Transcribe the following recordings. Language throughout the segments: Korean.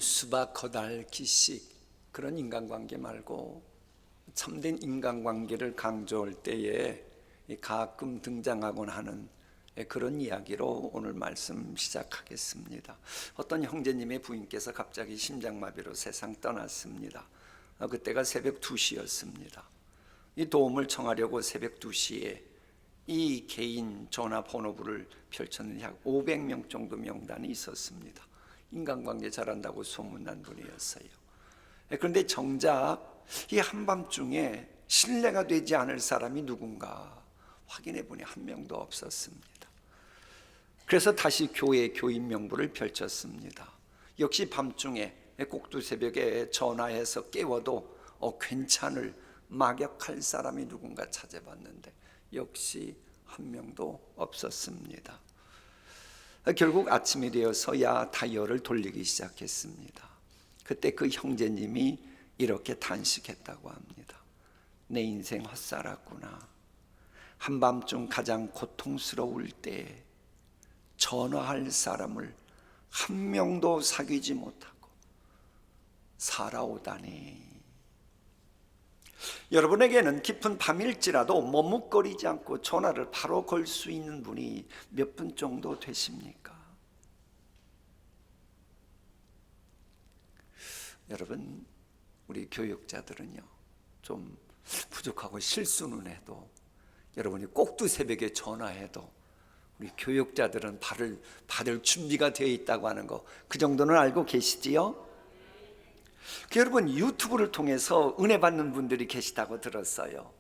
수박, 거달, 기식 그런 인간관계 말고 참된 인간관계를 강조할 때에 가끔 등장하곤 하는 그런 이야기로 오늘 말씀 시작하겠습니다. 어떤 형제님의 부인께서 갑자기 심장마비로 세상 떠났습니다. 그때가 새벽 2시였습니다. 이 도움을 청하려고 새벽 2시에 이 개인 전화번호부를 펼쳤는데 약 500명 정도 명단이 있었습니다. 인간관계 잘한다고 소문난 분이었어요. 그런데 정작 이 한밤중에 신뢰가 되지 않을 사람이 누군가 확인해 보니 한 명도 없었습니다. 그래서 다시 교회 교인 명부를 펼쳤습니다. 역시 밤중에 꼭두새벽에 전화해서 깨워도 괜찮을 막역할 사람이 누군가 찾아봤는데 역시 한 명도 없었습니다. 결국 아침이 되어서야 다이얼을 돌리기 시작했습니다. 그때 그 형제님이 이렇게 단식했다고 합니다. 내 인생 헛살았구나. 한밤중 가장 고통스러울 때 전화할 사람을 한 명도 사귀지 못하고 살아오다니. 여러분에게는 깊은 밤일지라도 머뭇거리지 않고 전화를 바로 걸 수 있는 분이 몇 분 정도 되십니까? 여러분, 우리 교육자들은요 좀 부족하고 실수는 해도 여러분이 꼭두새벽에 전화해도 우리 교육자들은 받을 준비가 되어 있다고 하는 거, 그 정도는 알고 계시지요? 여러분, 유튜브를 통해서 은혜 받는 분들이 계시다고 들었어요.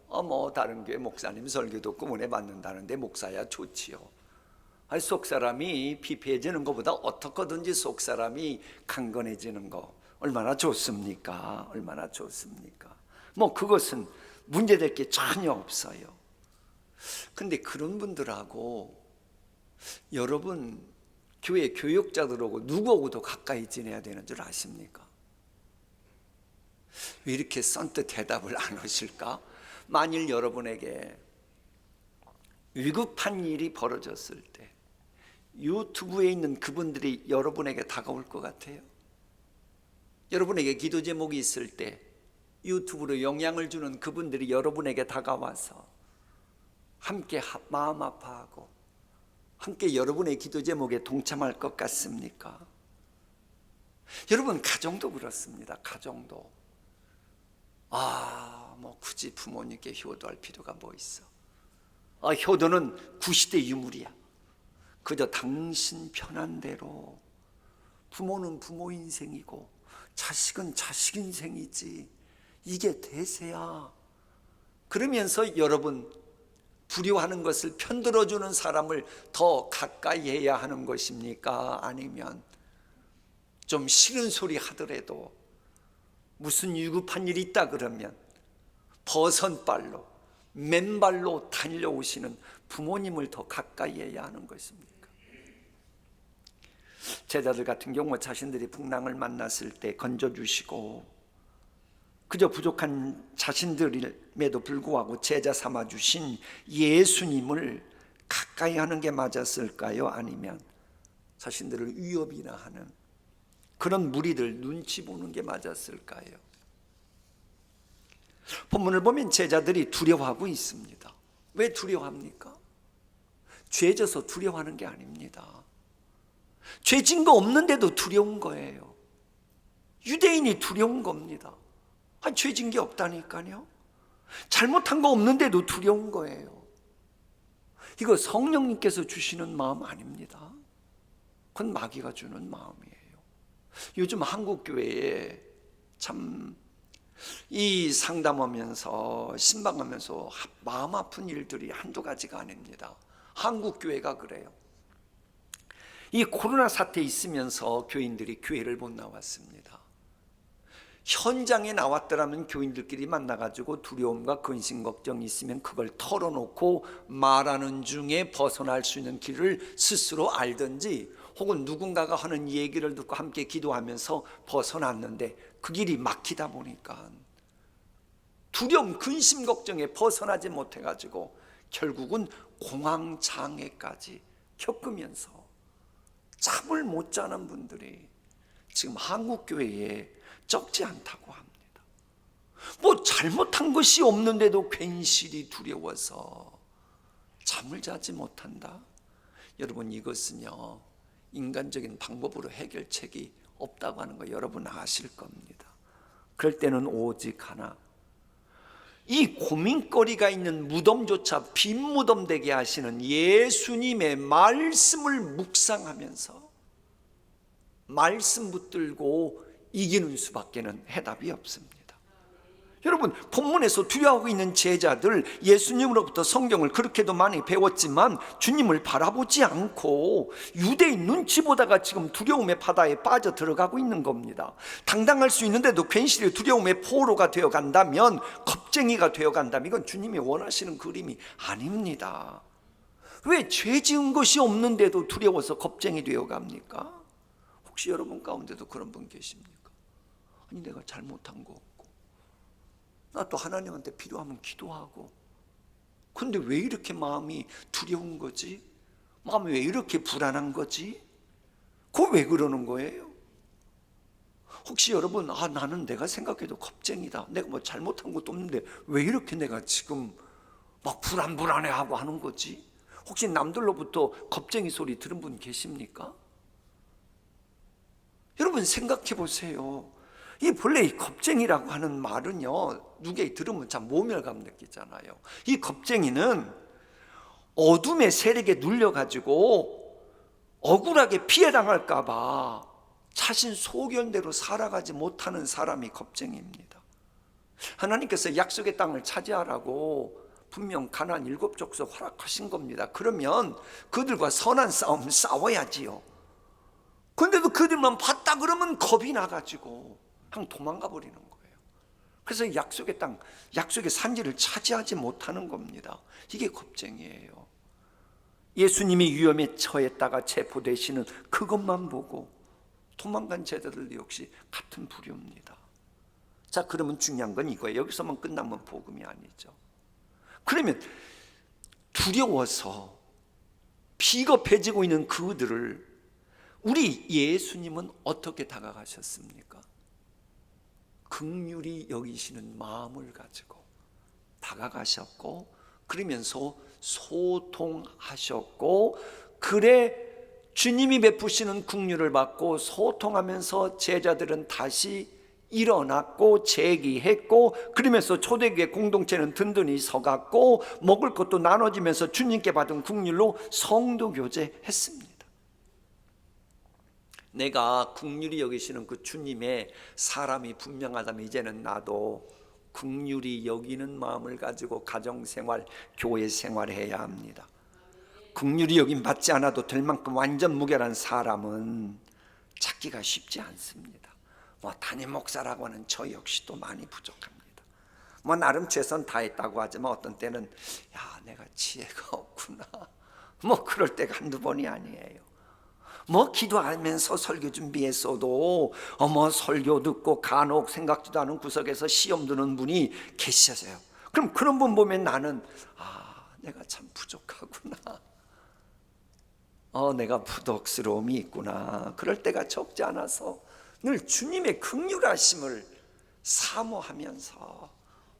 다른 교회 목사님 설교 듣고 은혜 받는다는데 목사야 좋지요. 속 사람이 피폐해지는 것보다 어떻게든지 속 사람이 강건해지는 거 얼마나 좋습니까? 얼마나 좋습니까? 그것은 문제될 게 전혀 없어요. 근데 그런 분들하고 여러분 교회 교육자들하고 누구하고도 가까이 지내야 되는 줄 아십니까? 왜 이렇게 선뜻 대답을 안 하실까? 만일 여러분에게 위급한 일이 벌어졌을 때 유튜브에 있는 그분들이 여러분에게 다가올 것 같아요? 여러분에게 기도 제목이 있을 때 유튜브로 영향을 주는 그분들이 여러분에게 다가와서 함께 마음 아파하고 함께 여러분의 기도 제목에 동참할 것 같습니까? 여러분, 가정도 그렇습니다. 가정도 굳이 부모님께 효도할 필요가 뭐 있어? 효도는 구시대 유물이야. 그저 당신 편한 대로. 부모는 부모 인생이고 자식은 자식 인생이지, 이게 대세야. 그러면서 여러분, 불효하는 것을 편들어주는 사람을 더 가까이 해야 하는 것입니까? 아니면 좀 싫은 소리 하더라도 무슨 위급한 일이 있다 그러면 버선발로 맨발로 달려오시는 부모님을 더 가까이 해야 하는 것입니까? 제자들 같은 경우 자신들이 풍랑을 만났을 때 건져주시고 그저 부족한 자신들임에도 불구하고 제자 삼아주신 예수님을 가까이 하는 게 맞았을까요? 아니면 자신들을 위협이나 하는 그런 무리들 눈치 보는 게 맞았을까요? 본문을 보면 제자들이 두려워하고 있습니다. 왜 두려워합니까? 죄져서 두려워하는 게 아닙니다. 죄진 거 없는데도 두려운 거예요. 유대인이 두려운 겁니다. 죄진 게 없다니까요. 잘못한 거 없는데도 두려운 거예요. 이거 성령님께서 주시는 마음 아닙니다. 그건 마귀가 주는 마음이에요. 요즘 한국 교회에 참 이 상담하면서 신방하면서 마음 아픈 일들이 한두 가지가 아닙니다. 한국 교회가 그래요. 이 코로나 사태 있으면서 교인들이 교회를 못 나왔습니다. 현장에 나왔더라면 교인들끼리 만나가지고 두려움과 근심 걱정이 있으면 그걸 털어놓고 말하는 중에 벗어날 수 있는 길을 스스로 알든지, 혹은 누군가가 하는 얘기를 듣고 함께 기도하면서 벗어났는데 그 길이 막히다 보니까 두려움, 근심, 걱정에 벗어나지 못해가지고 결국은 공황장애까지 겪으면서 잠을 못 자는 분들이 지금 한국교회에 적지 않다고 합니다. 뭐 잘못한 것이 없는데도 괜시리 두려워서 잠을 자지 못한다. 여러분, 이것은요 인간적인 방법으로 해결책이 없다고 하는 거 여러분 아실 겁니다. 그럴 때는 오직 하나, 이 고민거리가 있는 무덤조차 빈 무덤 되게 하시는 예수님의 말씀을 묵상하면서 말씀 붙들고 이기는 수밖에는 해답이 없습니다. 여러분, 본문에서 두려워하고 있는 제자들, 예수님으로부터 성경을 그렇게도 많이 배웠지만 주님을 바라보지 않고 유대인 눈치 보다가 지금 두려움의 바다에 빠져 들어가고 있는 겁니다. 당당할 수 있는데도 괜시리 두려움의 포로가 되어 간다면, 겁쟁이가 되어 간다면 이건 주님이 원하시는 그림이 아닙니다. 왜 죄 지은 것이 없는데도 두려워서 겁쟁이 되어 갑니까? 혹시 여러분 가운데도 그런 분 계십니까? 아니, 내가 잘못한 거 없고, 나 또 하나님한테 필요하면 기도하고, 근데 왜 이렇게 마음이 두려운 거지? 마음이 왜 이렇게 불안한 거지? 그거 왜 그러는 거예요? 혹시 여러분, 나는 내가 생각해도 겁쟁이다, 내가 뭐 잘못한 것도 없는데 왜 이렇게 내가 지금 막 불안해하고 하는 거지? 혹시 남들로부터 겁쟁이 소리 들은 분 계십니까? 여러분 생각해 보세요. 이 본래 이 겁쟁이라고 하는 말은요, 누구에게 들으면 참 모멸감 느끼잖아요. 이 겁쟁이는 어둠의 세력에 눌려가지고 억울하게 피해당할까 봐 자신 소견대로 살아가지 못하는 사람이 겁쟁이입니다. 하나님께서 약속의 땅을 차지하라고 분명 가나안 7족속 허락하신 겁니다. 그러면 그들과 선한 싸움 싸워야지요. 근데도 그들만 봤다 그러면 겁이 나가지고 그냥 도망가 버리는 거예요. 그래서 약속의 땅, 약속의 산지를 차지하지 못하는 겁니다. 이게 겁쟁이에요. 예수님이 위험에 처했다가 체포되시는 그것만 보고 도망간 제자들 역시 같은 부류입니다. 자, 그러면 중요한 건 이거예요. 여기서만 끝나면 복음이 아니죠. 그러면 두려워서 비겁해지고 있는 그들을 우리 예수님은 어떻게 다가가셨습니까? 긍휼히 여기시는 마음을 가지고 다가가셨고, 그러면서 소통하셨고, 그래 주님이 베푸시는 긍휼을 받고 소통하면서 제자들은 다시 일어났고 재기했고, 그러면서 초대교회 공동체는 든든히 서갔고, 먹을 것도 나눠지면서 주님께 받은 긍휼로 성도 교제했습니다. 내가 긍휼히 여기시는 그 주님의 사람이 분명하다면 이제는 나도 긍휼히 여기는 마음을 가지고 가정생활, 교회 생활해야 합니다. 긍휼히 여김 받지 않아도 될 만큼 완전 무결한 사람은 찾기가 쉽지 않습니다. 담임 목사라고 하는 저 역시도 많이 부족합니다. 나름 최선 다했다고 하지만 어떤 때는 내가 지혜가 없구나, 그럴 때가 한두 번이 아니에요. 기도하면서 설교 준비했어도 설교 듣고 간혹 생각지도 않은 구석에서 시험 드는 분이 계시잖아요. 그럼 그런 분 보면 나는 내가 참 부족하구나, 내가 부덕스러움이 있구나, 그럴 때가 적지 않아서 늘 주님의 긍휼하심을 사모하면서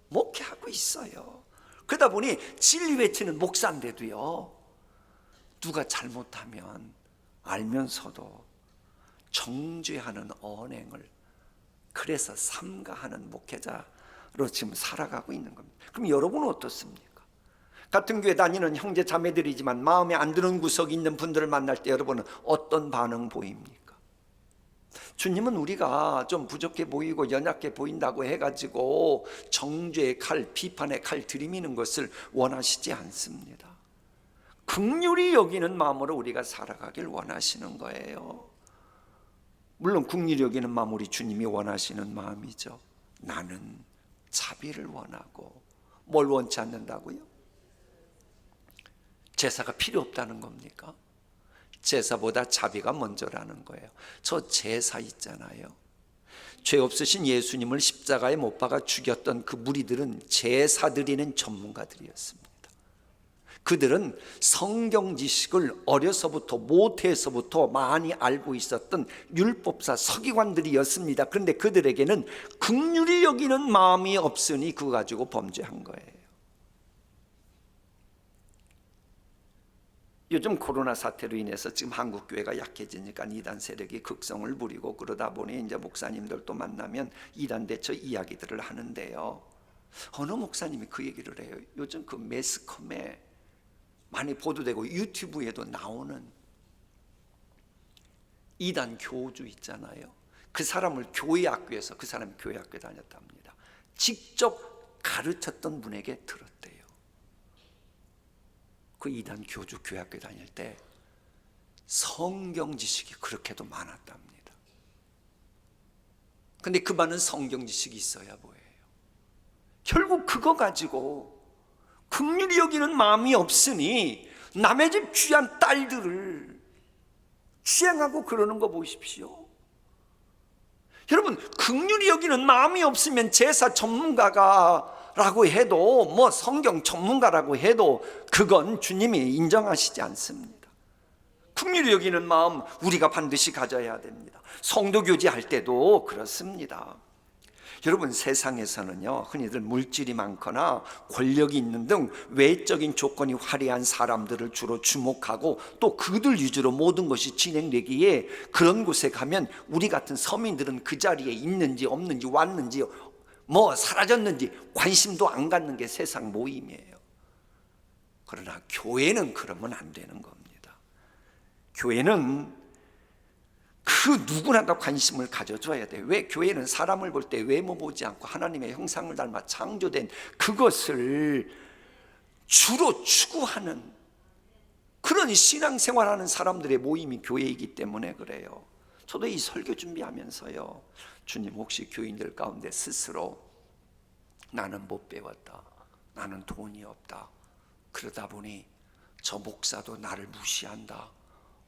목회하고 있어요. 그러다 보니 진리 외치는 목사인데도요, 누가 잘못하면 알면서도 정죄하는 언행을 그래서 삼가하는 목회자로 지금 살아가고 있는 겁니다. 그럼 여러분은 어떻습니까? 같은 교회 다니는 형제 자매들이지만 마음에 안 드는 구석이 있는 분들을 만날 때 여러분은 어떤 반응 보입니까? 주님은 우리가 좀 부족해 보이고 연약해 보인다고 해가지고 정죄의 칼, 비판의 칼 들이미는 것을 원하시지 않습니다. 긍휼히 여기는 마음으로 우리가 살아가길 원하시는 거예요. 물론 긍휼히 여기는 마음, 우리 주님이 원하시는 마음이죠. 나는 자비를 원하고. 뭘 원치 않는다고요? 제사가 필요 없다는 겁니까? 제사보다 자비가 먼저라는 거예요. 저 제사 있잖아요, 죄 없으신 예수님을 십자가에 못 박아 죽였던 그 무리들은 제사 드리는 전문가들이었습니다. 그들은 성경 지식을 어려서부터 모태에서부터 많이 알고 있었던 율법사 서기관들이었습니다. 그런데 그들에게는 긍휼히 여기는 마음이 없으니 그거 가지고 범죄한 거예요. 요즘 코로나 사태로 인해서 지금 한국 교회가 약해지니까 이단 세력이 극성을 부리고 그러다 보니 이제 목사님들도 만나면 이단 대처 이야기들을 하는데요. 어느 목사님이 그 얘기를 해요. 요즘 그 매스컴에 많이 보도되고 유튜브에도 나오는 이단 교주 있잖아요. 그 사람을 교회 학교에서, 그 사람이 교회 학교에 다녔답니다. 직접 가르쳤던 분에게 들었대요. 그 이단 교주 교회 학교에 다닐 때 성경 지식이 그렇게도 많았답니다. 근데 그 많은 성경 지식이 있어야 뭐예요? 결국 그거 가지고 긍휼히 여기는 마음이 없으니 남의 집 귀한 딸들을 취행하고 그러는 거 보십시오. 여러분, 긍휼히 여기는 마음이 없으면 제사 전문가라고 해도, 뭐 성경 전문가라고 해도 그건 주님이 인정하시지 않습니다. 긍휼히 여기는 마음 우리가 반드시 가져야 됩니다. 성도 교제할 때도 그렇습니다. 여러분, 세상에서는요, 흔히들 물질이 많거나 권력이 있는 등 외적인 조건이 화려한 사람들을 주로 주목하고 또 그들 위주로 모든 것이 진행되기에 그런 곳에 가면 우리 같은 서민들은 그 자리에 있는지 없는지 왔는지 뭐 사라졌는지 관심도 안 갖는 게 세상 모임이에요. 그러나 교회는 그러면 안 되는 겁니다. 교회는 그 누구나 다 관심을 가져줘야 돼요. 왜? 교회는 사람을 볼 때 외모 보지 않고 하나님의 형상을 닮아 창조된 그것을 주로 추구하는 그런 신앙생활하는 사람들의 모임이 교회이기 때문에 그래요. 저도 이 설교 준비하면서요, 주님, 혹시 교인들 가운데 스스로 나는 못 배웠다, 나는 돈이 없다, 그러다 보니 저 목사도 나를 무시한다,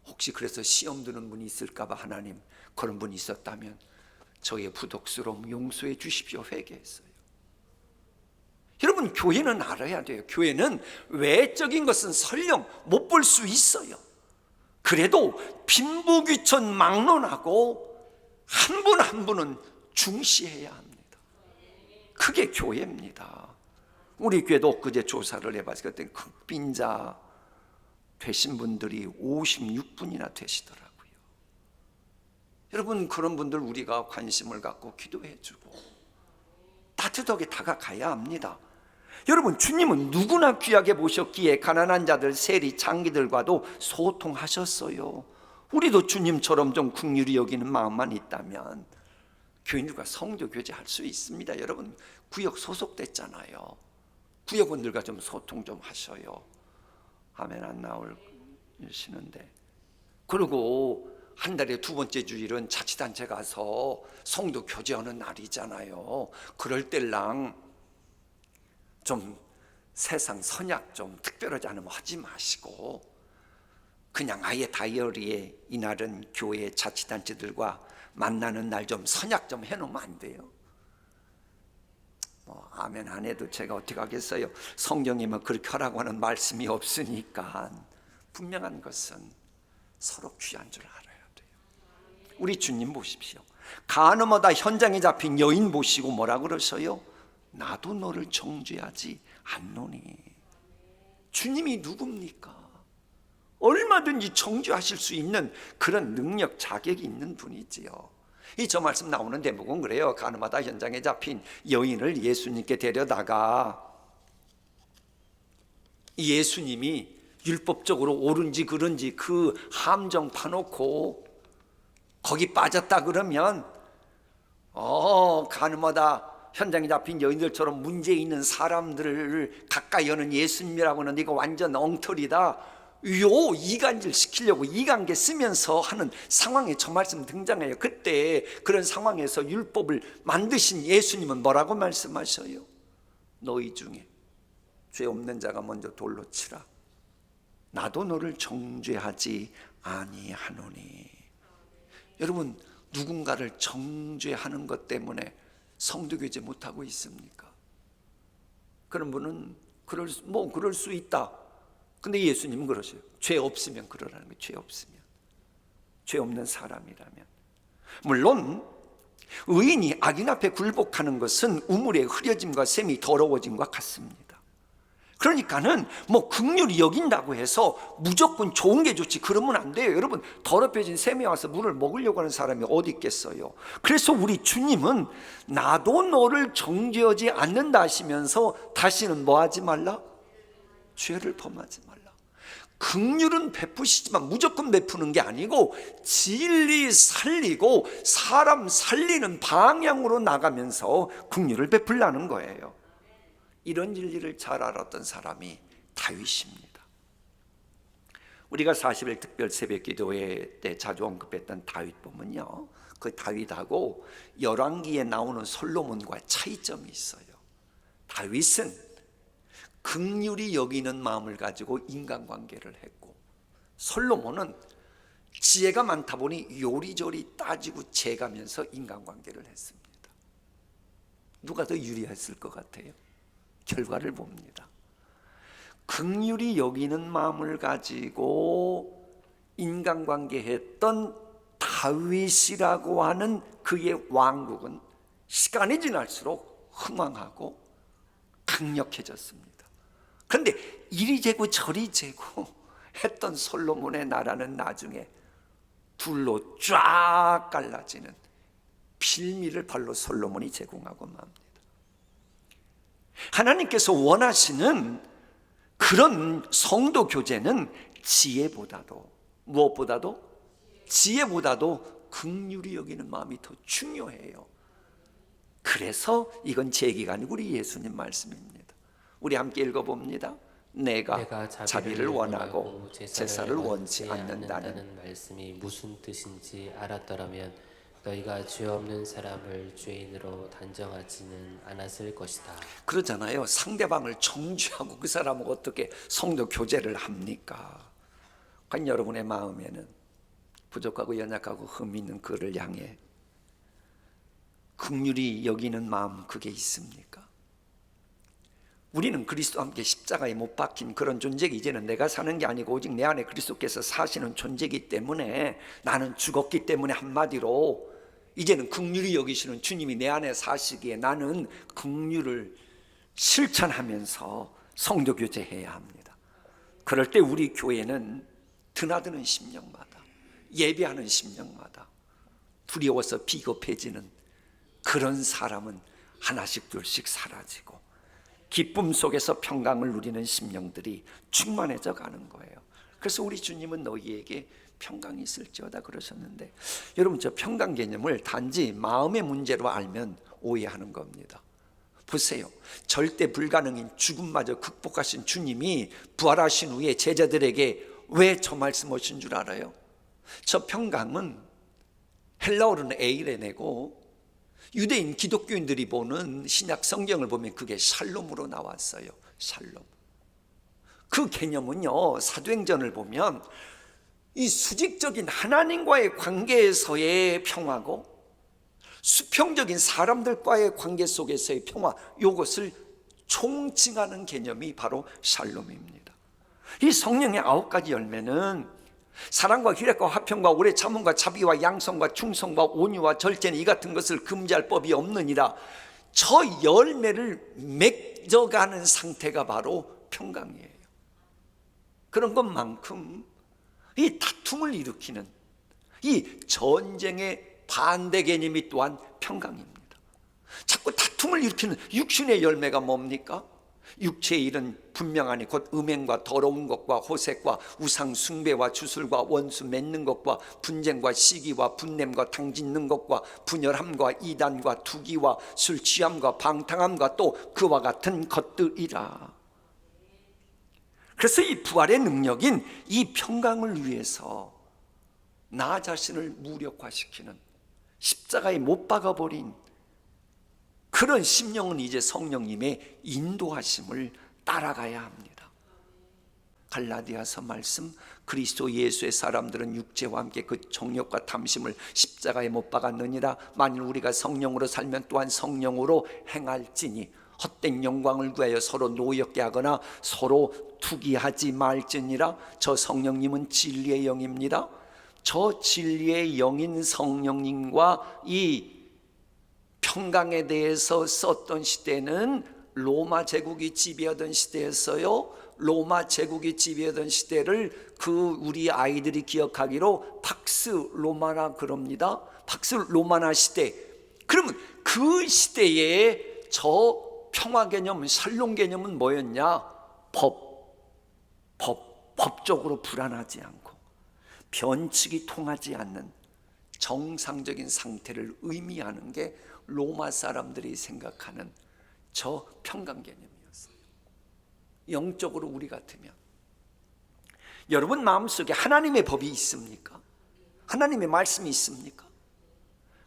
혹시 그래서 시험 드는 분이 있을까 봐 하나님, 그런 분이 있었다면 저의 부독스러움 용서해 주십시오 회개했어요. 여러분, 교회는 알아야 돼요. 교회는 외적인 것은 설령 못 볼 수 있어요. 그래도 빈부귀천 막론하고 한 분 한 분은 중시해야 합니다. 그게 교회입니다. 우리 교회도 엊그제 조사를 해봤어요. 그때 극빈자 되신 분들이 56분이나 되시더라고요. 여러분, 그런 분들 우리가 관심을 갖고 기도해주고 따뜻하게 다가가야 합니다. 여러분, 주님은 누구나 귀하게 보셨기에 가난한 자들, 세리, 장기들과도 소통하셨어요. 우리도 주님처럼 좀 긍휼히 여기는 마음만 있다면 교인들과 성도 교제할 수 있습니다. 여러분, 구역 소속됐잖아요. 구역원들과 좀 소통 좀 하셔요. 아멘 안 나오시는데. 그리고 한 달에 두 번째 주일은 자치단체 가서 성도 교제하는 날이잖아요. 그럴 때랑 좀 세상 선약 좀 특별하지 않으면 하지 마시고 그냥 아예 다이어리에 이날은 교회 자치단체들과 만나는 날 좀 선약 좀 해놓으면 안 돼요? 아멘 안 해도 제가 어떻게 하겠어요? 성경에 뭐 그렇게 하라고 하는 말씀이 없으니까. 분명한 것은 서로 귀한 줄 알아야 돼요. 우리 주님 보십시오. 간음하다 현장에 잡힌 여인 보시고 뭐라 그러셔요? 나도 너를 정죄하지 않노니. 주님이 누굽니까? 얼마든지 정죄하실 수 있는 그런 능력, 자격이 있는 분이지요. 이 저 말씀 나오는 대목은 그래요. 간음하다 현장에 잡힌 여인을 예수님께 데려다가 예수님이 율법적으로 옳은지 그른지 그 함정 파놓고 거기 빠졌다 그러면 간음하다 현장에 잡힌 여인들처럼 문제 있는 사람들을 가까이 하는 예수님이라고는 이거 완전 엉터리다, 요 이간질 시키려고 이간계 쓰면서 하는 상황에 저 말씀 등장해요. 그때 그런 상황에서 율법을 만드신 예수님은 뭐라고 말씀하셔요? 너희 중에 죄 없는 자가 먼저 돌로 치라. 나도 너를 정죄하지 아니하노니. 여러분, 누군가를 정죄하는 것 때문에 성도교제 못하고 있습니까? 그런 분은 그럴 수 있다. 근데 예수님은 그러세요. 죄 없으면 그러라는 거예요. 죄 없으면. 죄 없는 사람이라면. 물론 의인이 악인 앞에 굴복하는 것은 우물의 흐려짐과 샘이 더러워짐과 같습니다. 그러니까는 뭐 긍휼히 여긴다고 해서 무조건 좋은 게 좋지 그러면 안 돼요. 여러분, 더럽혀진 샘에 와서 물을 먹으려고 하는 사람이 어디 있겠어요. 그래서 우리 주님은 나도 너를 정죄하지 않는다 하시면서 다시는 뭐 하지 말라? 죄를 범하지 말라. 긍휼은 베푸시지만 무조건 베푸는 게 아니고 진리 살리고 사람 살리는 방향으로 나가면서 긍휼을 베풀라는 거예요. 이런 진리를 잘 알았던 사람이 다윗입니다. 우리가 40일 특별 새벽기도회 때 자주 언급했던 다윗 보면요, 그 다윗하고 열왕기에 나오는 솔로몬과 차이점이 있어요. 다윗은 긍휼히 여기는 마음을 가지고 인간관계를 했고, 솔로몬은 지혜가 많다 보니 요리조리 따지고 재가면서 인간관계를 했습니다. 누가 더 유리했을 것 같아요? 결과를 봅니다. 긍휼히 여기는 마음을 가지고 인간관계했던 다윗이라고 하는 그의 왕국은 시간이 지날수록 흥왕하고 강력해졌습니다. 그런데 이리 재고 저리 재고 했던 솔로몬의 나라는 나중에 둘로 쫙 갈라지는 빌미를 발로 솔로몬이 제공하고 맙니다. 하나님께서 원하시는 그런 성도 교제는 지혜보다도, 무엇보다도? 지혜보다도 긍휼히 여기는 마음이 더 중요해요. 그래서 이건 제 얘기가 아니고 우리 예수님 말씀입니다. 우리 함께 읽어봅니다. 내가 자비를 원하고 제사를 원치 않는다는 말씀이 무슨 뜻인지 알았더라면 너희가 죄 없는 사람을 죄인으로 단정하지는 않았을 것이다. 그러잖아요. 상대방을 정죄하고 그 사람하고 어떻게 성도 교제를 합니까? 과연 여러분의 마음에는 부족하고 연약하고 흠이 있는 그를 향해 긍휼히 여기는 마음, 그게 있습니까? 우리는 그리스도와 함께 십자가에 못 박힌 그런 존재이기, 이제는 내가 사는 게 아니고 오직 내 안에 그리스도께서 사시는 존재이기 때문에, 나는 죽었기 때문에 한마디로 이제는 긍휼히 여기시는 주님이 내 안에 사시기에 나는 긍휼을 실천하면서 성도 교제해야 합니다. 그럴 때 우리 교회는 드나드는 심령마다, 예배하는 심령마다 두려워서 비겁해지는 그런 사람은 하나씩 둘씩 사라지고 기쁨 속에서 평강을 누리는 심령들이 충만해져 가는 거예요. 그래서 우리 주님은 너희에게 평강이 있을지어다 그러셨는데, 여러분, 저 평강 개념을 단지 마음의 문제로 알면 오해하는 겁니다. 보세요. 절대 불가능인 죽음마저 극복하신 주님이 부활하신 후에 제자들에게 왜 저 말씀하신 줄 알아요? 저 평강은 헬라어로는 에이레네고 유대인 기독교인들이 보는 신약 성경을 보면 그게 샬롬으로 나왔어요. 샬롬. 그 개념은요, 사도행전을 보면 이 수직적인 하나님과의 관계에서의 평화고 수평적인 사람들과의 관계 속에서의 평화, 이것을 총칭하는 개념이 바로 샬롬입니다. 이 성령의 9가지 열매는 사랑과 희락과 화평과 오래 참음과 자비와 양성과 충성과 온유와 절제는 이 같은 것을 금지할 법이 없느니라. 저 열매를 맺어가는 상태가 바로 평강이에요. 그런 것만큼 이 다툼을 일으키는 이 전쟁의 반대 개념이 또한 평강입니다. 자꾸 다툼을 일으키는 육신의 열매가 뭡니까? 육체의 일은 분명하니 곧 음행과 더러운 것과 호색과 우상 숭배와 주술과 원수 맺는 것과 분쟁과 시기와 분냄과 당짓는 것과 분열함과 이단과 투기와 술 취함과 방탕함과 또 그와 같은 것들이라. 그래서 이 부활의 능력인 이 평강을 위해서 나 자신을 무력화시키는, 십자가에 못 박아버린 그런 심령은 이제 성령님의 인도하심을 따라가야 합니다. 갈라디아서 말씀, 그리스도 예수의 사람들은 육체와 함께 그 정욕과 탐심을 십자가에 못 박았느니라. 만일 우리가 성령으로 살면 또한 성령으로 행할지니 헛된 영광을 구하여 서로 노엽게 하거나 서로 투기하지 말지니라. 저 성령님은 진리의 영입니다. 저 진리의 영인 성령님과 이 평강에 대해서 썼던 시대는 로마 제국이 지배하던 시대였어요. 로마 제국이 지배하던 시대를 우리 아이들이 기억하기로 팍스 로마나 그럽니다. 팍스 로마나 시대. 그러면 그 시대에 저 평화 개념, 샬롬 개념은 뭐였냐? 법적으로 불안하지 않고 변칙이 통하지 않는 정상적인 상태를 의미하는 게 로마 사람들이 생각하는 저 평강 개념이었어요. 영적으로 우리 같으면 여러분 마음속에 하나님의 법이 있습니까? 하나님의 말씀이 있습니까?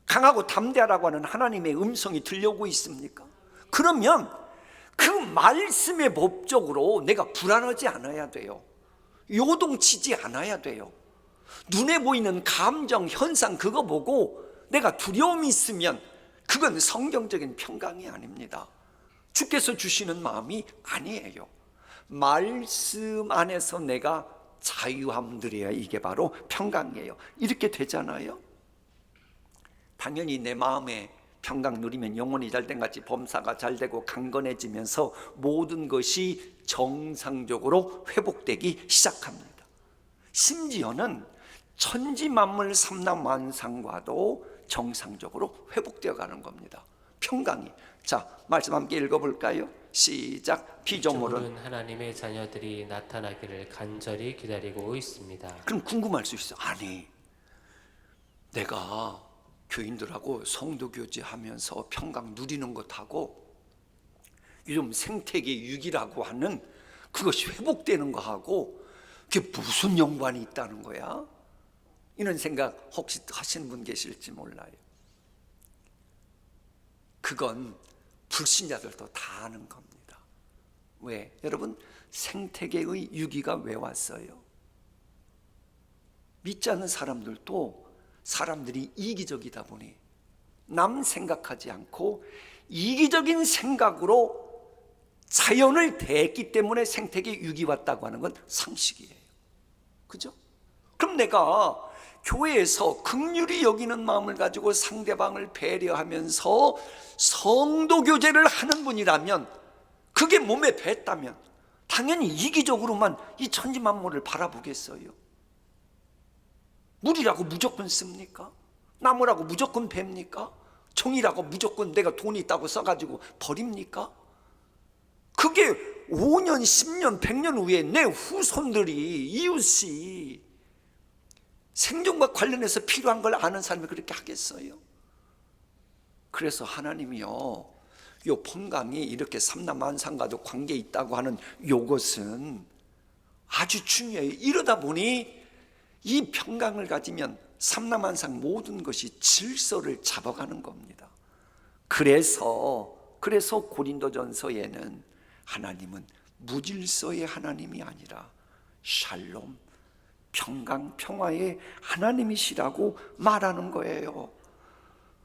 강하고 담대하라고 하는 하나님의 음성이 들려오고 있습니까? 그러면 그 말씀의 법적으로 내가 불안하지 않아야 돼요. 요동치지 않아야 돼요. 눈에 보이는 감정, 현상 그거 보고 내가 두려움이 있으면 그건 성경적인 평강이 아닙니다. 주께서 주시는 마음이 아니에요. 말씀 안에서 내가 자유함 누려야 이게 바로 평강이에요. 이렇게 되잖아요. 당연히 내 마음에 평강 누리면 영혼이 잘된 같이 범사가 잘되고 강건해지면서 모든 것이 정상적으로 회복되기 시작합니다. 심지어는 천지만물 삼라만상과도 정상적으로 회복되어 가는 겁니다. 평강이. 자, 말씀 함께 읽어볼까요? 시작. 피조물은 하나님의 자녀들이 나타나기를 간절히 기다리고 있습니다. 그럼 궁금할 수 있어. 아니, 내가 교인들하고 성도교제 하면서 평강 누리는 것하고 요즘 생태계 유기라고 하는 그것이 회복되는 거하고 그게 무슨 연관이 있다는 거야? 이런 생각 혹시 하시는 분 계실지 몰라요. 그건 불신자들도 다 아는 겁니다. 왜? 여러분, 생태계의 유기가 왜 왔어요? 믿지 않는 사람들도 사람들이 이기적이다 보니 남 생각하지 않고 이기적인 생각으로 자연을 대했기 때문에 생태계 유기 왔다고 하는 건 상식이에요. 그죠? 그럼 내가 교회에서 긍휼히 여기는 마음을 가지고 상대방을 배려하면서 성도 교제를 하는 분이라면, 그게 몸에 뱄다면 당연히 이기적으로만 이 천지만물을 바라보겠어요? 물이라고 무조건 씁니까? 나무라고 무조건 팹니까? 종이라고 무조건 내가 돈이 있다고 써가지고 버립니까? 그게 5년, 10년, 100년 후에 내 후손들이, 이웃이 생존과 관련해서 필요한 걸 아는 사람이 그렇게 하겠어요? 그래서 하나님이요, 요 평강이 이렇게 삼라만상과도 관계 있다고 하는 요것은 아주 중요해요. 이러다 보니 이 평강을 가지면 삼라만상 모든 것이 질서를 잡아가는 겁니다. 그래서 고린도전서에는 하나님은 무질서의 하나님이 아니라 샬롬, 평강, 평화의 하나님이시라고 말하는 거예요.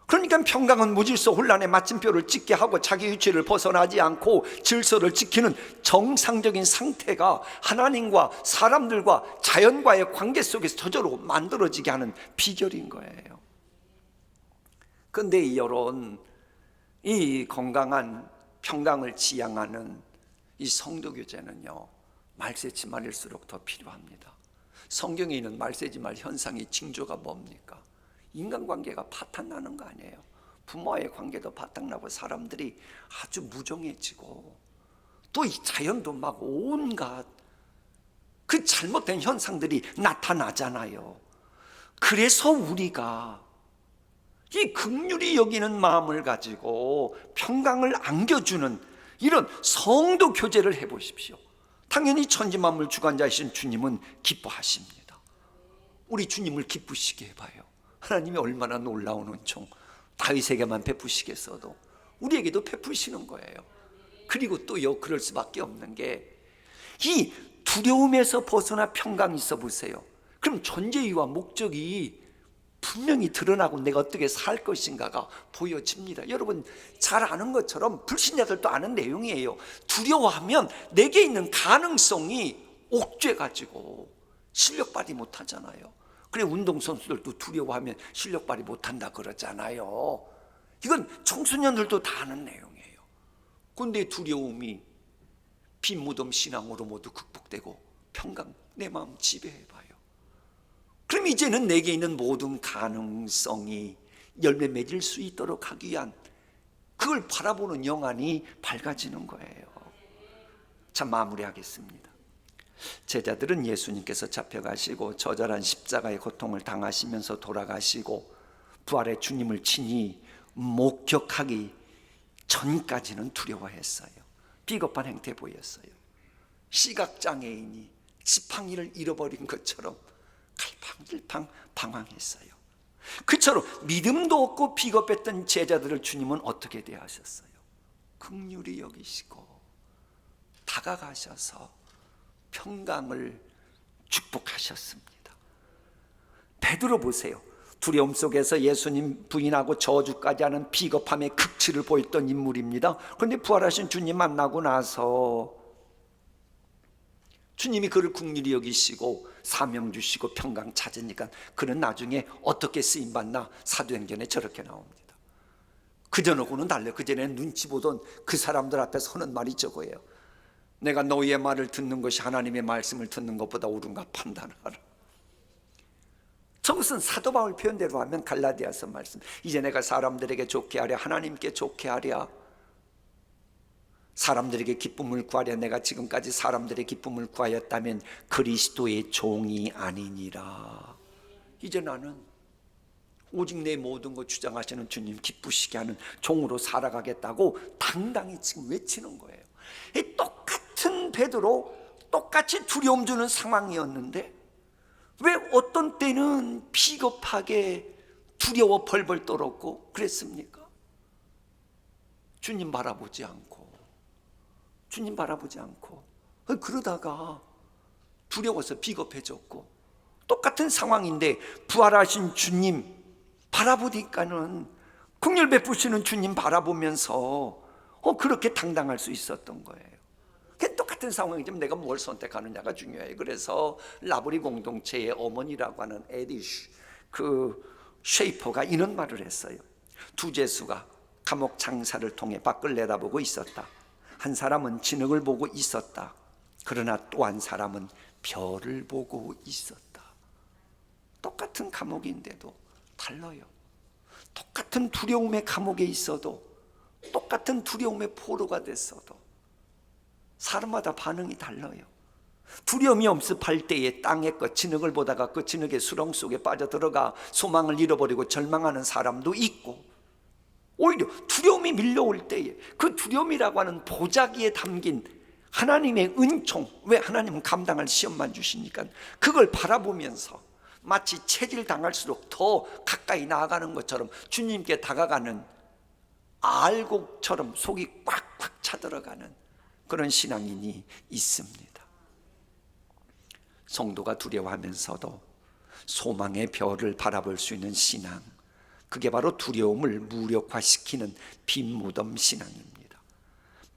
그러니까 평강은 무질서 혼란의 마침표를 찍게 하고 자기 위치를 벗어나지 않고 질서를 지키는 정상적인 상태가 하나님과 사람들과 자연과의 관계 속에서 저절로 만들어지게 하는 비결인 거예요. 그런데 이런 이 건강한 평강을 지향하는 이 성도교제는요, 말세지 말일수록 더 필요합니다. 성경에 있는 말세지 말 현상의 징조가 뭡니까? 인간관계가 파탄나는 거 아니에요. 부모와의 관계도 바탕나고 사람들이 아주 무정해지고 또 이 자연도 막 온갖 그 잘못된 현상들이 나타나잖아요. 그래서 우리가 이 긍휼히 여기는 마음을 가지고 평강을 안겨주는 이런 성도 교제를 해보십시오. 당연히 천지만물 주관자이신 주님은 기뻐하십니다. 우리 주님을 기쁘시게 해봐요. 하나님이 얼마나 놀라운 은총, 다윗에게만 베푸시겠어도 우리에게도 베푸시는 거예요. 그리고 또요, 그럴 수밖에 없는 게 이 두려움에서 벗어나 평강이 있어 보세요. 그럼 존재 이유와 목적이 분명히 드러나고 내가 어떻게 살 것인가가 보여집니다. 여러분 잘 아는 것처럼 불신자들도 아는 내용이에요. 두려워하면 내게 있는 가능성이 옥죄가지고 실력 발휘 못하잖아요. 그래 운동선수들도 두려워하면 실력 발휘 못한다 그러잖아요. 이건 청소년들도 다 아는 내용이에요. 그런데 두려움이 빈무덤 신앙으로 모두 극복되고 평강 내 마음 지배해봐요. 그럼 이제는 내게 있는 모든 가능성이 열매 맺을 수 있도록 하기 위한 그걸 바라보는 영안이 밝아지는 거예요. 자, 마무리하겠습니다. 제자들은 예수님께서 잡혀가시고 처절한 십자가의 고통을 당하시면서 돌아가시고 부활의 주님을 친히 목격하기 전까지는 두려워했어요. 비겁한 행태 보였어요. 시각장애인이 지팡이를 잃어버린 것처럼 갈팡질팡 방황했어요. 그처럼 믿음도 없고 비겁했던 제자들을 주님은 어떻게 대하셨어요? 긍휼히 여기시고 다가가셔서 평강을 축복하셨습니다. 베드로 보세요. 두려움 속에서 예수님 부인하고 저주까지 하는 비겁함의 극치를 보였던 인물입니다. 그런데 부활하신 주님 만나고 나서 주님이 그를 긍휼히 여기시고 사명 주시고 평강 찾으니까 그는 나중에 어떻게 쓰임받나 사도행전에 저렇게 나옵니다. 그전하고는 달라요. 그전에는 눈치 보던 그 사람들 앞에서 하는 말이 저거예요. 내가 너희의 말을 듣는 것이 하나님의 말씀을 듣는 것보다 옳은가 판단하라. 저것은 사도 바울 표현대로 하면 갈라디아서 말씀. 이제 내가 사람들에게 좋게 하랴 하나님께 좋게 하랴, 사람들에게 기쁨을 구하랴 내가 지금까지 사람들의 기쁨을 구하였다면 그리스도의 종이 아니니라. 이제 나는 오직 내 모든 것 주장하시는 주님 기쁘시게 하는 종으로 살아가겠다고 당당히 지금 외치는 거예요. 이 똑같은 베드로 똑같이 두려움 주는 상황이었는데 왜 어떤 때는 비겁하게 두려워 벌벌 떨었고 그랬습니까? 주님 바라보지 않고 그러다가 두려워서 비겁해졌고, 똑같은 상황인데 부활하신 주님 바라보니까는 긍휼 베푸시는 주님 바라보면서 그렇게 당당할 수 있었던 거예요. 똑같은 상황이지만 내가 뭘 선택하느냐가 중요해요. 그래서 라브리 공동체의 어머니라고 하는 에디쉬 쉐이퍼가 이런 말을 했어요. 두 제수가 감옥 창사를 통해 밖을 내다보고 있었다. 한 사람은 진흙을 보고 있었다. 그러나 또 한 사람은 별을 보고 있었다. 똑같은 감옥인데도 달라요. 똑같은 두려움의 감옥에 있어도, 똑같은 두려움의 포로가 됐어도 사람마다 반응이 달라요. 두려움이 엄습할 때에 땅의 것 진흙을 보다가 그 진흙의 수렁 속에 빠져들어가 소망을 잃어버리고 절망하는 사람도 있고, 오히려 두려움이 밀려올 때에 그 두려움이라고 하는 보자기에 담긴 하나님의 은총, 왜 하나님은 감당할 시험만 주시니까 그걸 바라보면서 마치 체질 당할수록 더 가까이 나아가는 것처럼 주님께 다가가는 알곡처럼 속이 꽉꽉 차들어가는 그런 신앙인이 있습니다. 성도가 두려워하면서도 소망의 별을 바라볼 수 있는 신앙, 그게 바로 두려움을 무력화시키는 빈무덤 신앙입니다.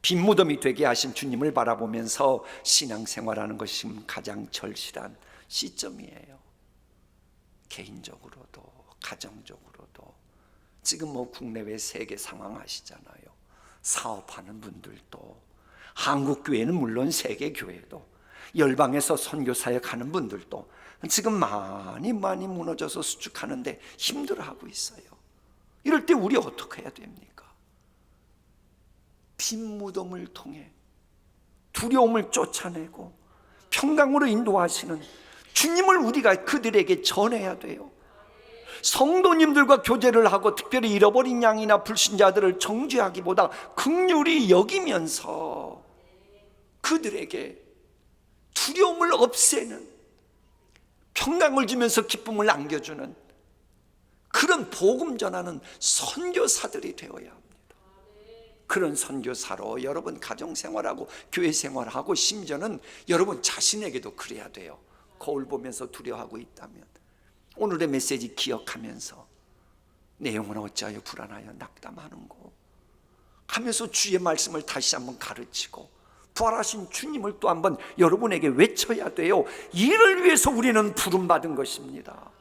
빈무덤이 되게 하신 주님을 바라보면서 신앙생활하는 것이 가장 절실한 시점이에요. 개인적으로도 가정적으로도 지금 국내외 세계 상황 아시잖아요. 사업하는 분들도, 한국 교회는 물론 세계 교회도, 열방에서 선교사역 하는 분들도 지금 많이 무너져서 수축하는데 힘들어하고 있어요. 이럴 때 우리 어떻게 해야 됩니까? 빈 무덤을 통해 두려움을 쫓아내고 평강으로 인도하시는 주님을 우리가 그들에게 전해야 돼요. 성도님들과 교제를 하고 특별히 잃어버린 양이나 불신자들을 정죄하기보다 긍휼히 여기면서 그들에게 두려움을 없애는, 평강을 주면서 기쁨을 안겨주는 그런 복음 전하는 선교사들이 되어야 합니다. 그런 선교사로 여러분 가정생활하고 교회생활하고 심지어는 여러분 자신에게도 그래야 돼요. 거울 보면서 두려워하고 있다면 오늘의 메시지 기억하면서 내 영혼아 어찌하여 불안하여 낙담하는고 하면서 주의 말씀을 다시 한번 가르치고 부활하신 주님을 또 한번 여러분에게 외쳐야 돼요. 이를 위해서 우리는 부름받은 것입니다.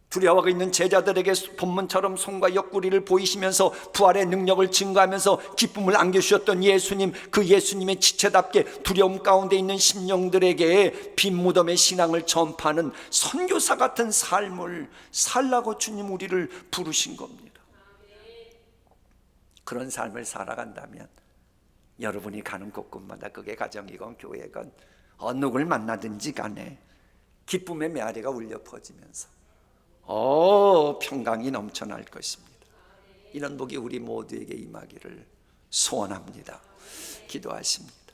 두려워하고 있는 제자들에게 본문처럼 손과 옆구리를 보이시면서 부활의 능력을 증거하면서 기쁨을 안겨주셨던 예수님, 그 예수님의 지체답게 두려움 가운데 있는 심령들에게 빈 무덤의 신앙을 전파하는 선교사 같은 삶을 살라고 주님 우리를 부르신 겁니다. 그런 삶을 살아간다면 여러분이 가는 곳곳마다 그게 가정이건 교회건 어느 걸 만나든지 간에 기쁨의 메아리가 울려 퍼지면서 평강이 넘쳐날 것입니다. 이런 복이 우리 모두에게 임하기를 소원합니다. 기도하십니다.